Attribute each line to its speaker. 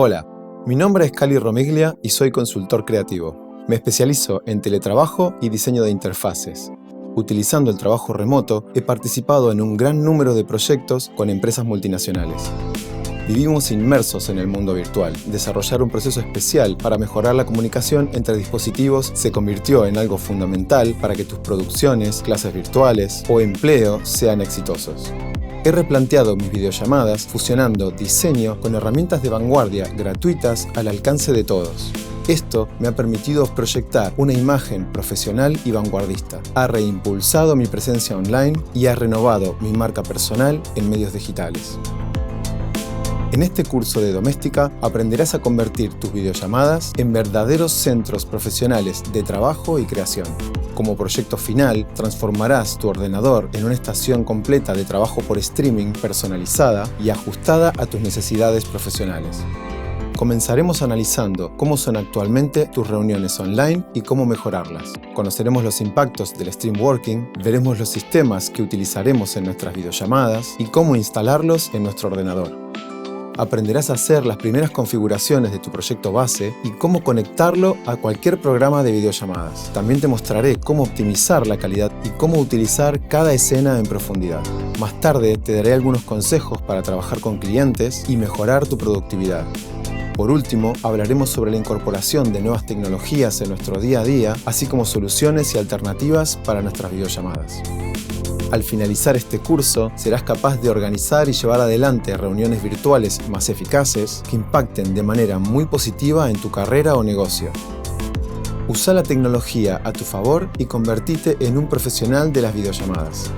Speaker 1: Hola, mi nombre es Cali Romiglia y soy consultor creativo. Me especializo en teletrabajo y diseño de interfaces. Utilizando el trabajo remoto, he participado en un gran número de proyectos con empresas multinacionales. Vivimos inmersos en el mundo virtual. Desarrollar un proceso especial para mejorar la comunicación entre dispositivos se convirtió en algo fundamental para que tus producciones, clases virtuales o empleo sean exitosos. He replanteado mis videollamadas fusionando diseño con herramientas de vanguardia gratuitas al alcance de todos. Esto me ha permitido proyectar una imagen profesional y vanguardista, ha reimpulsado mi presencia online y ha renovado mi marca personal en medios digitales. En este curso de Doméstica aprenderás a convertir tus videollamadas en verdaderos centros profesionales de trabajo y creación. Como proyecto final, transformarás tu ordenador en una estación completa de trabajo por streaming personalizada y ajustada a tus necesidades profesionales. Comenzaremos analizando cómo son actualmente tus reuniones online y cómo mejorarlas. Conoceremos los impactos del stream working, veremos los sistemas que utilizaremos en nuestras videollamadas y cómo instalarlos en nuestro ordenador. Aprenderás a hacer las primeras configuraciones de tu proyecto base y cómo conectarlo a cualquier programa de videollamadas. También te mostraré cómo optimizar la calidad y cómo utilizar cada escena en profundidad. Más tarde te daré algunos consejos para trabajar con clientes y mejorar tu productividad. Por último, hablaremos sobre la incorporación de nuevas tecnologías en nuestro día a día, así como soluciones y alternativas para nuestras videollamadas. Al finalizar este curso, serás capaz de organizar y llevar adelante reuniones virtuales más eficaces que impacten de manera muy positiva en tu carrera o negocio. Usa la tecnología a tu favor y convertite en un profesional de las videollamadas.